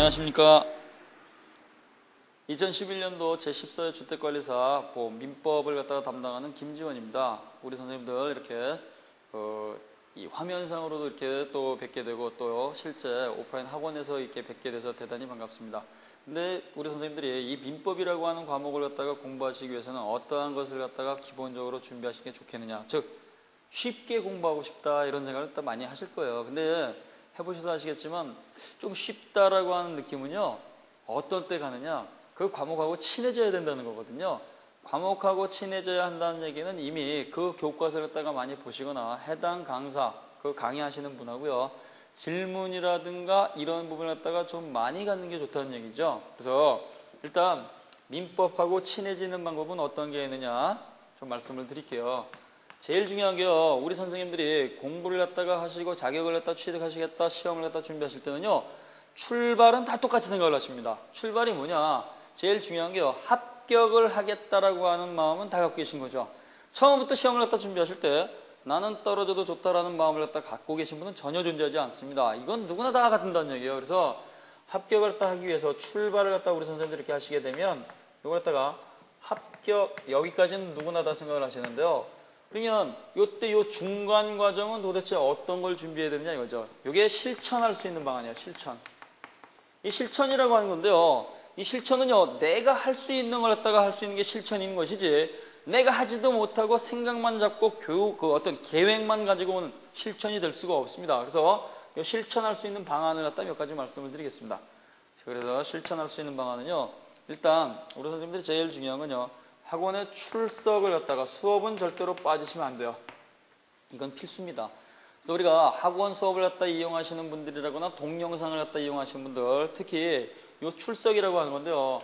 안녕하십니까. 2011년도 제14회 주택관리사 민법을 갖다가 담당하는 김지원입니다. 우리 선생님들 이렇게 이 화면상으로도 이렇게 또 뵙게 되고 또 실제 오프라인 학원에서 이렇게 뵙게 돼서 대단히 반갑습니다. 근데 우리 선생님들이 이 민법이라고 하는 과목을 갖다가 공부하시기 위해서는 어떠한 것을 갖다가 기본적으로 준비하시는 게 좋겠느냐, 즉 쉽게 공부하고 싶다 이런 생각을 또 많이 하실 거예요. 근데 해보셔서 아시겠지만 좀 쉽다라고 하는 느낌은요, 어떤 때 가느냐, 그 과목하고 친해져야 된다는 거거든요. 과목하고 친해져야 한다는 얘기는 이미 그 교과서를 갖다가 많이 보시거나 해당 강사, 그 강의하시는 분하고요, 질문이라든가 이런 부분을 갖다가 좀 많이 갖는 게 좋다는 얘기죠. 그래서 일단 민법하고 친해지는 방법은 어떤 게 있느냐 좀 말씀을 드릴게요. 제일 중요한 게요, 우리 선생님들이 공부를 갖다가 하시고 자격을 갖다 취득하시겠다, 시험을 갖다 준비하실 때는요, 출발은 다 똑같이 생각을 하십니다. 출발이 뭐냐, 제일 중요한 게요, 합격을 하겠다라고 하는 마음은 다 갖고 계신 거죠. 처음부터 시험을 갖다 준비하실 때 나는 떨어져도 좋다라는 마음을 갖다 갖고 계신 분은 전혀 존재하지 않습니다. 이건 누구나 다 같은다는 얘기예요. 그래서 합격을 갖다 하기 위해서 출발을 갖다 우리 선생님들이 이렇게 하시게 되면 이걸 갖다가 합격, 여기까지는 누구나 다 생각을 하시는데요. 그러면 요때 요 중간 과정은 도대체 어떤 걸 준비해야 되느냐 이거죠. 이게 실천할 수 있는 방안이에요. 실천. 이 실천이라고 하는 건데요, 이 실천은요, 내가 할 수 있는 걸 갖다가 할 수 있는 게 실천인 것이지, 내가 하지도 못하고 생각만 잡고 그 어떤 계획만 가지고 는 실천이 될 수가 없습니다. 그래서 이 실천할 수 있는 방안을 갖다 몇 가지 말씀을 드리겠습니다. 그래서 실천할 수 있는 방안은요, 일단 우리 선생님들이 제일 중요한 건요, 학원에 출석을 갖다가, 수업은 절대로 빠지시면 안 돼요. 이건 필수입니다. 그래서 우리가 학원 수업을 갖다 이용하시는 분들이라거나 동영상을 갖다 이용하시는 분들, 특히 이 출석이라고 하는 건데요,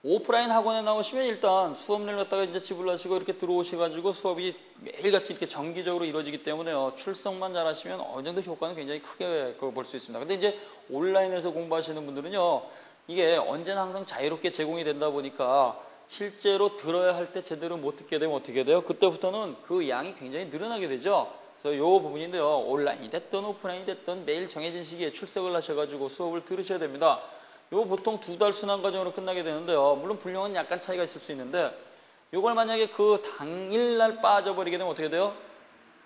오프라인 학원에 나오시면 일단 수업료를 갖다가 이제 지불하시고 이렇게 들어오셔가지고 수업이 매일같이 이렇게 정기적으로 이루어지기 때문에요, 출석만 잘하시면 어느 정도 효과는 굉장히 크게 볼 수 있습니다. 근데 이제 온라인에서 공부하시는 분들은요, 이게 언제나 항상 자유롭게 제공이 된다 보니까 실제로 들어야 할 때 제대로 못 듣게 되면 어떻게 돼요? 그때부터는 그 양이 굉장히 늘어나게 되죠. 그래서 이 부분인데요, 온라인이 됐든 오프라인이 됐든 매일 정해진 시기에 출석을 하셔가지고 수업을 들으셔야 됩니다. 요 보통 2달 순환 과정으로 끝나게 되는데요, 물론 분량은 약간 차이가 있을 수 있는데, 요걸 만약에 그 당일날 빠져버리게 되면 어떻게 돼요?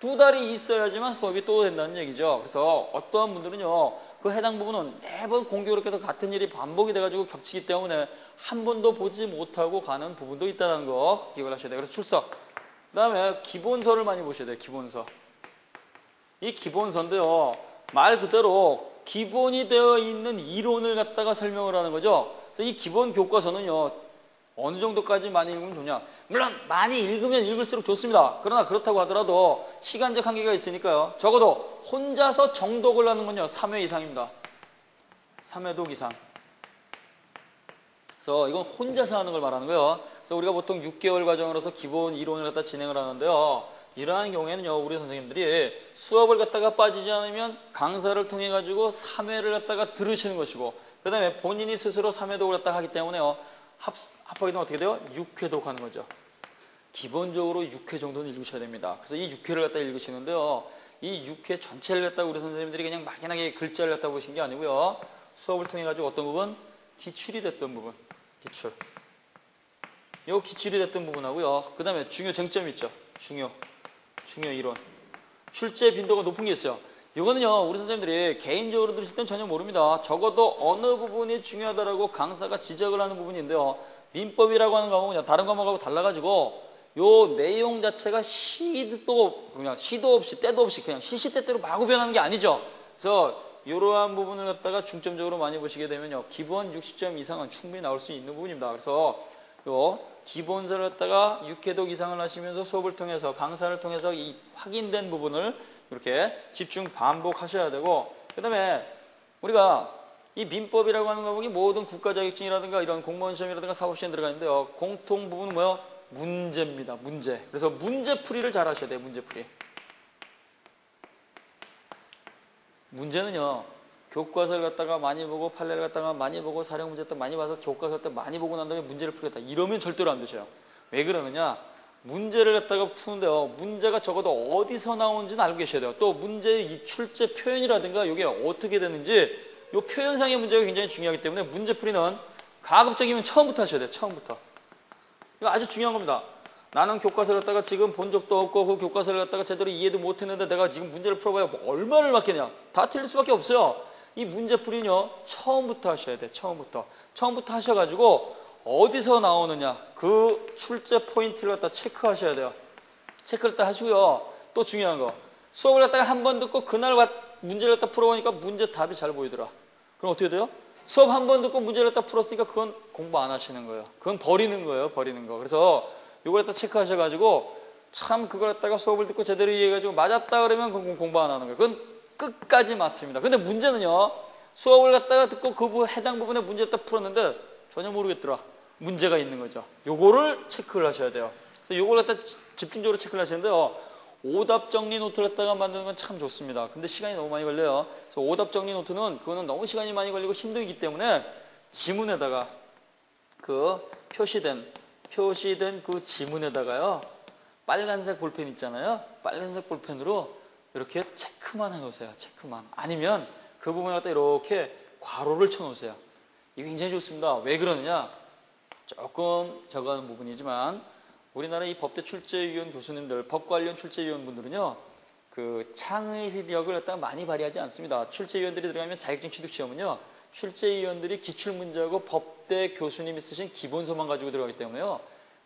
2달이 있어야지만 수업이 또 된다는 얘기죠. 그래서 어떠한 분들은요, 그 해당 부분은 매번 공교롭게 도 같은 일이 반복이 돼가지고 겹치기 때문에 한 번도 보지 못하고 가는 부분도 있다는 거 기억을 하셔야 돼요. 그래서 출석. 그 다음에 기본서를 많이 보셔야 돼요. 기본서. 이 기본서인데요, 말 그대로 기본이 되어 있는 이론을 갖다가 설명을 하는 거죠. 그래서 이 기본 교과서는요, 어느 정도까지 많이 읽으면 좋냐, 물론 많이 읽으면 읽을수록 좋습니다. 그러나 그렇다고 하더라도 시간적 한계가 있으니까요, 적어도 혼자서 정독을 하는 건요 3회 이상입니다. 3회독 이상. 그래서 이건 혼자서 하는 걸 말하는 거예요. 그래서 우리가 보통 6개월 과정으로서 기본 이론을 갖다 진행을 하는데요, 이러한 경우에는요, 우리 선생님들이 수업을 갖다가 빠지지 않으면 강사를 통해 가지고 3회를 갖다가 들으시는 것이고, 그 다음에 본인이 스스로 3회독을 갖다가 하기 때문에요, 합하게 되면 어떻게 돼요? 6회독 하는 거죠. 기본적으로 6회 정도는 읽으셔야 됩니다. 그래서 이 6회를 갖다 읽으시는데요, 이 6회 전체를 갖다가 우리 선생님들이 그냥 막연하게 글자를 갖다 보신 게 아니고요, 수업을 통해 가지고 어떤 부분? 기출이 됐던 부분. 기출. 요 기출이 됐던 부분하고요, 그 다음에 중요 쟁점 있죠. 중요 이론. 출제 빈도가 높은 게 있어요. 이거는요, 우리 선생님들이 개인적으로 들으실 땐 전혀 모릅니다. 적어도 어느 부분이 중요하다라고 강사가 지적을 하는 부분인데요, 민법이라고 하는 과목은요, 다른 과목하고 달라가지고 요 내용 자체가 그냥 시도 없이 때도 없이 그냥 시시때때로 마구 변하는 게 아니죠. 그래서 이러한 부분을 갖다가 중점적으로 많이 보시게 되면요, 기본 60점 이상은 충분히 나올 수 있는 부분입니다. 그래서 요 기본서를 갖다가 6회독 이상을 하시면서 수업을 통해서, 강사를 통해서 이 확인된 부분을 이렇게 집중 반복하셔야 되고, 그 다음에 우리가 이 민법이라고 하는 과목이 모든 국가자격증이라든가 이런 공무원 시험이라든가 사법시험에 들어가 있는데요, 공통 부분은 뭐예요? 문제입니다. 문제. 그래서 문제풀이를 잘 하셔야 돼요. 문제풀이. 문제는요, 교과서를 갖다가 많이 보고 판례를 갖다가 많이 보고 사령 문제 때 많이 봐서 교과서 때 많이 보고 난 다음에 문제를 풀겠다, 이러면 절대로 안 되셔요. 왜 그러느냐, 문제를 갖다가 푸는데요, 문제가 적어도 어디서 나오는지는 알고 계셔야 돼요. 또 문제의 이 출제 표현이라든가 이게 어떻게 되는지 이 표현상의 문제가 굉장히 중요하기 때문에 문제풀이는 가급적이면 처음부터 하셔야 돼요. 처음부터. 이거 아주 중요한 겁니다. 나는 교과서를 갖다가 지금 본 적도 없고 그 교과서를 갖다가 제대로 이해도 못했는데 내가 지금 문제를 풀어봐야 뭐 얼마를 맞겠냐. 다 틀릴 수밖에 없어요. 이 문제풀이는요. 처음부터 하셔야 돼. 처음부터. 처음부터 하셔가지고 어디서 나오느냐. 그 출제 포인트를 갖다 체크하셔야 돼요. 체크를 딱 하시고요. 또 중요한 거. 수업을 갖다가 한 번 듣고 그날 문제를 갖다 풀어보니까 문제 답이 잘 보이더라. 그럼 어떻게 돼요? 수업 한 번 듣고 문제를 갖다 풀었으니까 그건 공부 안 하시는 거예요. 그건 버리는 거예요. 버리는 거. 그래서 이걸 갖다 체크하셔가지고 참 그걸 갖다가 수업을 듣고 제대로 이해해가지고 맞았다 그러면 그건 공부 안 하는 거예요. 그건 끝까지 맞습니다. 근데 문제는요. 수업을 갖다가 듣고 그 해당 부분에 문제를 갖다 풀었는데 전혀 모르겠더라. 문제가 있는 거죠. 요거를 체크를 하셔야 돼요. 그래서 요걸 갖다 집중적으로 체크를 하시는데요. 오답 정리 노트를 갖다가 만드는 건 참 좋습니다. 근데 시간이 너무 많이 걸려요. 그래서 오답 정리 노트는 그거는 너무 시간이 많이 걸리고 힘들기 때문에 지문에다가 그 표시된 그 지문에다가요. 빨간색 볼펜 있잖아요. 빨간색 볼펜으로 이렇게 체크만 해놓으세요. 체크만. 아니면 그 부분에 갖다 이렇게 괄호를 쳐놓으세요. 이게 굉장히 좋습니다. 왜 그러느냐? 조금 적어가는 부분이지만 우리나라 이 법대 출제위원 교수님들, 법관련 출제위원분들은요, 그 창의력을 갖다가 많이 발휘하지 않습니다. 출제위원들이 들어가면 자격증 취득 시험은요, 출제위원들이 기출문제하고 법대 교수님이 쓰신 기본서만 가지고 들어가기 때문에요,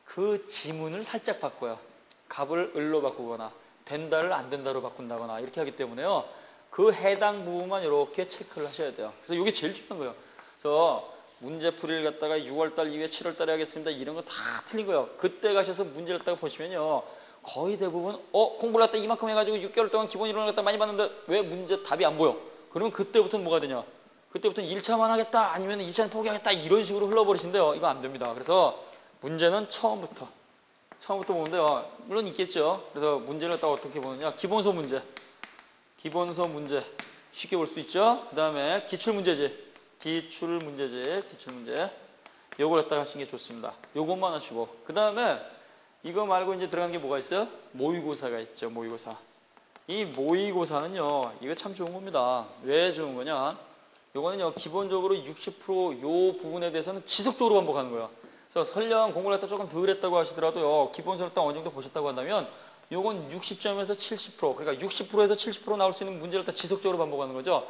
그 지문을 살짝 바꿔요. 갑을 을로 바꾸거나, 된다를 안 된다로 바꾼다거나, 이렇게 하기 때문에요, 그 해당 부분만 이렇게 체크를 하셔야 돼요. 그래서 이게 제일 중요한 거예요. 그래서 문제풀이를 갖다가 6월달 이후에 7월달에 하겠습니다. 이런 거 다 틀린 거예요. 그때 가셔서 문제를 갖다가 보시면요. 거의 대부분 공부를 갖다 이만큼 해가지고 6개월 동안 기본 이론을 갖다 많이 봤는데 왜 문제 답이 안 보여? 그러면 그때부터는 뭐가 되냐? 그때부터는 1차만 하겠다 아니면 2차는 포기하겠다 이런 식으로 흘러버리신데요. 이거 안 됩니다. 그래서 문제는 처음부터 보는데요. 물론 있겠죠. 그래서 문제를 갖다가 어떻게 보느냐? 기본서 문제 쉽게 볼 수 있죠. 그 다음에 기출문제지. 기출문제 요걸 갖다가 하시는 게 좋습니다. 요것만 하시고 그 다음에 이거 말고 이제 들어가는 게 뭐가 있어요? 모의고사가 있죠. 모의고사. 이 모의고사는요 이거 참 좋은 겁니다. 왜 좋은 거냐? 요거는요 기본적으로 60% 요 부분에 대해서는 지속적으로 반복하는 거예요. 그래서 설령 공부를 갖다 조금 덜 했다고 하시더라도요 기본서를 딱 어느 정도 보셨다고 한다면 요건 60점에서 70% 그러니까 60%에서 70% 나올 수 있는 문제를 다 지속적으로 반복하는 거죠.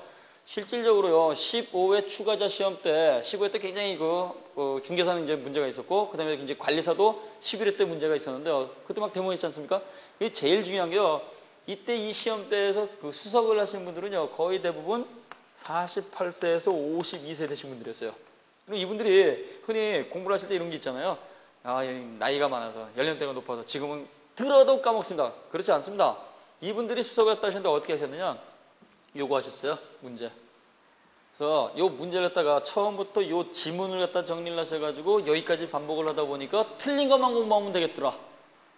실질적으로요, 15회 추가자 시험 때, 15회 때 굉장히 중개사는 이제 문제가 있었고, 그 다음에 이제 관리사도 11회 때 문제가 있었는데요. 그때 막 데모했지 않습니까? 이게 제일 중요한 게요, 이때 이 시험 때에서 그 수석을 하시는 분들은요, 거의 대부분 48세에서 52세 되신 분들이었어요. 그럼 이분들이 흔히 공부를 하실 때 이런 게 있잖아요. 아, 나이가 많아서, 연령대가 높아서 지금은 들어도 까먹습니다. 그렇지 않습니다. 이분들이 수석을 했다 하셨는데 어떻게 하셨느냐? 요거 하셨어요. 문제. 그래서 요 문제를 갖다가 처음부터 요 지문을 갖다 정리를 하셔가지고 여기까지 반복을 하다 보니까 틀린 것만 공부하면 되겠더라.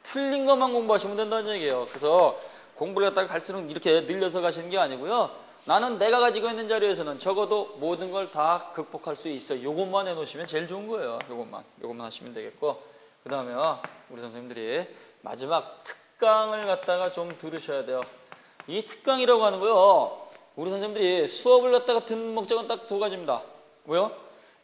틀린 것만 공부하시면 된다는 얘기예요. 그래서 공부를 갖다가 갈수록 이렇게 늘려서 가시는 게 아니고요. 나는 내가 가지고 있는 자료에서는 적어도 모든 걸 다 극복할 수 있어. 요것만 해놓으시면 제일 좋은 거예요. 요것만 하시면 되겠고. 그 다음에 우리 선생님들이 마지막 특강을 갖다가 좀 들으셔야 돼요. 이 특강이라고 하는 거요. 우리 선생님들이 수업을 갖다가 듣는 목적은 딱 두 가지입니다. 뭐요?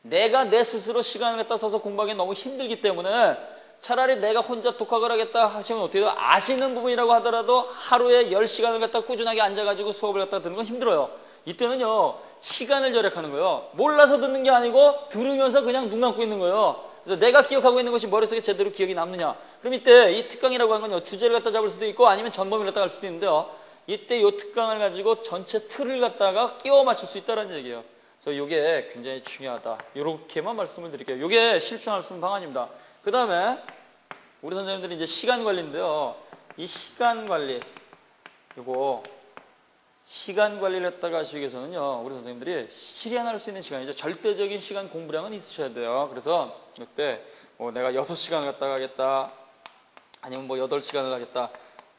내가 내 스스로 시간을 갖다 써서 공부하기 너무 힘들기 때문에 차라리 내가 혼자 독학을 하겠다 하시면 어떻게 돼요? 아시는 부분이라고 하더라도 하루에 10시간을 갖다 꾸준하게 앉아가지고 수업을 갖다 듣는 건 힘들어요. 이때는요, 시간을 절약하는 거예요. 몰라서 듣는 게 아니고 들으면서 그냥 눈 감고 있는 거예요. 그래서 내가 기억하고 있는 것이 머릿속에 제대로 기억이 남느냐. 그럼 이때 이 특강이라고 하는 건요, 주제를 갖다 잡을 수도 있고 아니면 전범위를 갖다 갈 수도 있는데요. 이때 이 특강을 가지고 전체 틀을 갖다가 끼워 맞출 수 있다는 얘기예요. 그래서 이게 굉장히 중요하다. 이렇게만 말씀을 드릴게요. 이게 실천할 수 있는 방안입니다. 그 다음에 우리 선생님들이 이제 시간 관리인데요. 이 시간 관리, 시간 관리를 했다가 하시기 위해서는요, 우리 선생님들이 실현할 수 있는 시간이죠. 절대적인 시간 공부량은 있으셔야 돼요. 그래서 이때 내가 6시간을 갖다가 하겠다, 아니면 8시간을 하겠다.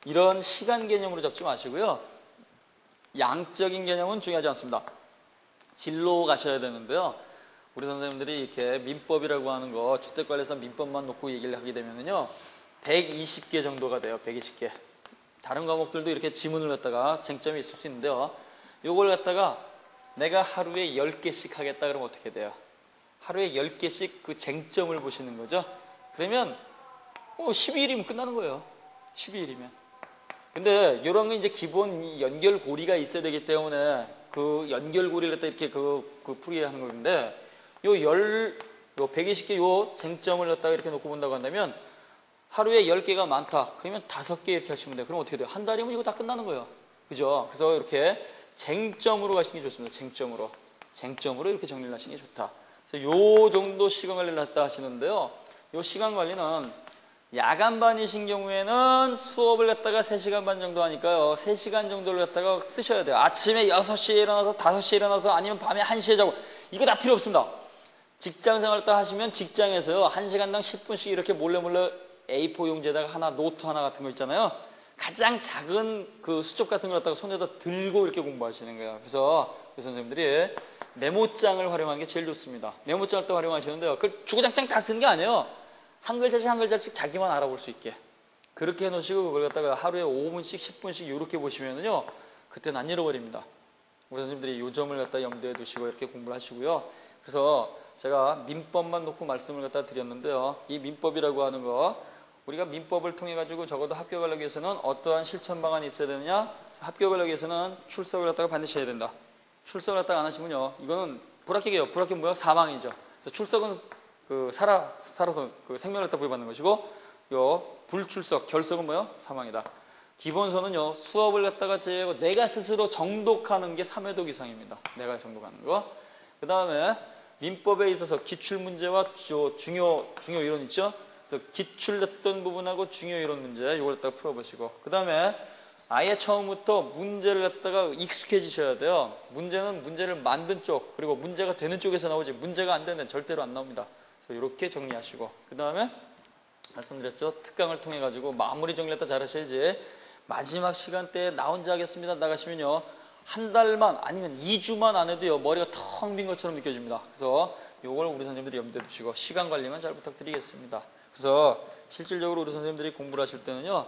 이런 시간 개념으로 잡지 마시고요. 양적인 개념은 중요하지 않습니다. 진로 가셔야 되는데요. 우리 선생님들이 이렇게 민법이라고 하는 거, 주택관리사 민법만 놓고 얘기를 하게 되면요, 120개 정도가 돼요. 120개. 다른 과목들도 이렇게 지문을 갖다가 쟁점이 있을 수 있는데요. 요걸 갖다가 내가 하루에 10개씩 하겠다 그러면 어떻게 돼요? 하루에 10개씩 그 쟁점을 보시는 거죠. 그러면 12일이면 끝나는 거예요. 12일이면. 근데 이런 건 이제 기본 연결고리가 있어야 되기 때문에 그 연결고리를 갖다 이렇게 그 풀이하는 건데 요 120개 요 쟁점을 갖다가 이렇게 놓고 본다고 한다면 하루에 10개가 많다. 그러면 5개 이렇게 하시면 돼요. 그럼 어떻게 돼요? 한 달이면 이거 다 끝나는 거예요. 그죠? 그래서 이렇게 쟁점으로 가시는 게 좋습니다. 쟁점으로 이렇게 정리를 하시는 게 좋다. 그래서 요 정도 시간 관리를 했다 하시는데요. 요 시간 관리는 야간반이신 경우에는 수업을 갖다가 3시간 반 정도 하니까요. 3시간 정도를 갖다가 쓰셔야 돼요. 아침에 6시에 일어나서 5시에 일어나서 아니면 밤에 1시에 자고 이거 다 필요 없습니다. 직장 생활을 딱 하시면 직장에서요. 1시간당 10분씩 이렇게 몰래 A4 용지에다가 하나 노트 하나 같은 거 있잖아요. 가장 작은 그 수첩 같은 걸 갖다가 손에다 들고 이렇게 공부하시는 거예요. 그래서 그 선생님들이 메모장을 활용하는 게 제일 좋습니다. 메모장을 또 활용하시는데요. 그걸 주구장창 다 쓰는 게 아니에요. 한 글자씩 한 글자씩 자기만 알아볼 수 있게 그렇게 해놓으시고 그걸 갖다가 하루에 5분씩 10분씩 이렇게 보시면은요. 그때는 안 잃어버립니다. 우리 선생님들이 요 점을 갖다 염두에 두시고 이렇게 공부를 하시고요. 그래서 제가 민법만 놓고 말씀을 갖다 드렸는데요. 이 민법이라고 하는 거 우리가 민법을 통해 가지고 적어도 합격하기 위해서는 어떠한 실천 방안이 있어야 되느냐? 합격하기 위해서는 출석을 갖다가 반드시 해야 된다. 출석을 갖다가 안 하시면요, 이거는 불합격이에요. 불합격 뭐야? 사망이죠. 그래서 출석은 살아서 그 생명을 갖다 부여받는 것이고, 요 불출석, 결석은 뭐요? 사망이다. 기본서는요, 수업을 갖다가 제외하고 내가 스스로 정독하는 게 3회독 이상입니다. 내가 정독하는 거. 그 다음에 민법에 있어서 기출 문제와 중요 이론 있죠? 그래서 기출됐던 부분하고 중요 이론 문제 이걸 갖다가 풀어보시고 그 다음에 아예 처음부터 문제를 갖다가 익숙해지셔야 돼요. 문제는 문제를 만든 쪽 그리고 문제가 되는 쪽에서 나오지 문제가 안 되는 데는 절대로 안 나옵니다. 그래서 이렇게 정리하시고 그 다음에 말씀드렸죠. 특강을 통해 가지고 마무리 정리 갖다 잘 하셔야지 마지막 시간대에 나 혼자 하겠습니다 나가시면요 한 달만 아니면 2주만 안 해도요 머리가 텅 빈 것처럼 느껴집니다. 그래서 요걸 우리 선생님들이 염두에 두시고 시간 관리만 잘 부탁드리겠습니다. 그래서 실질적으로 우리 선생님들이 공부를 하실 때는요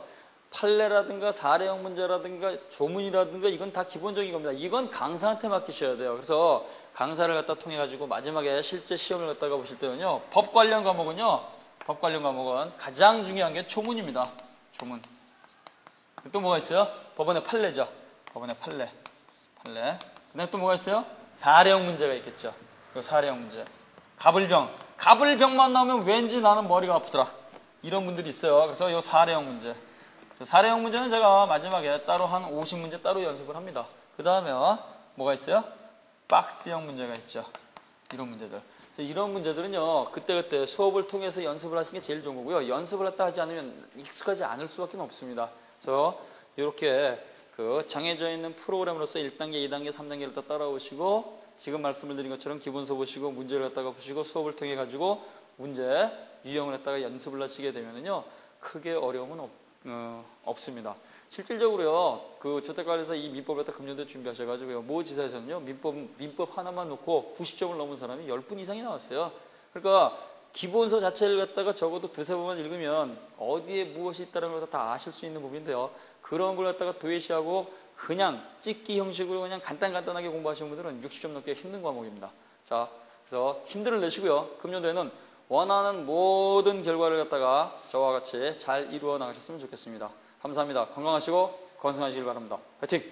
판례라든가 사례형 문제라든가 조문이라든가 이건 다 기본적인 겁니다. 이건 강사한테 맡기셔야 돼요. 그래서 강사를 갖다 통해 가지고 마지막에 실제 시험을 갖다가 보실 때는요 법 관련 과목은 가장 중요한 게 조문입니다. 조문. 또 뭐가 있어요? 법원의 판례죠. 법원의 판례. 그 다음에 또 뭐가 있어요? 사례형 문제가 있겠죠. 그 사례형 문제. 가불병만 나오면 왠지 나는 머리가 아프더라. 이런 분들이 있어요. 그래서 이 사례형 문제. 사례형 문제는 제가 마지막에 따로 한 50문제 따로 연습을 합니다. 그 다음에 뭐가 있어요? 박스형 문제가 있죠. 이런 문제들. 그래서 이런 문제들은요. 그때그때 수업을 통해서 연습을 하시는 게 제일 좋은 거고요. 연습을 갖다 하지 않으면 익숙하지 않을 수밖에 없습니다. 그래서 이렇게 그 정해져 있는 프로그램으로서 1단계, 2단계, 3단계를 다 따라오시고 지금 말씀을 드린 것처럼 기본서 보시고 문제를 갖다가 보시고 수업을 통해 가지고 문제 유형을 갖다가 연습을 하시게 되면은요 크게 어려움은 없습니다. 실질적으로요 그 주택관리사 이 민법을 갖다 금년도에 준비하셔가지고요 모 지사에서는요 민법 하나만 놓고 90점을 넘은 사람이 10분 이상이 나왔어요. 그러니까 기본서 자체를 갖다가 적어도 두세 번만 읽으면 어디에 무엇이 있다는 걸 다 아실 수 있는 부분인데요. 그런 걸 갖다가 도외시하고 그냥 찍기 형식으로 그냥 간단하게 공부하시는 분들은 60점 넘기 힘든 과목입니다. 자, 그래서 힘들을 내시고요. 금년도에는 원하는 모든 결과를 갖다가 저와 같이 잘 이루어 나가셨으면 좋겠습니다. 감사합니다. 건강하시고 건승하시길 바랍니다. 화이팅!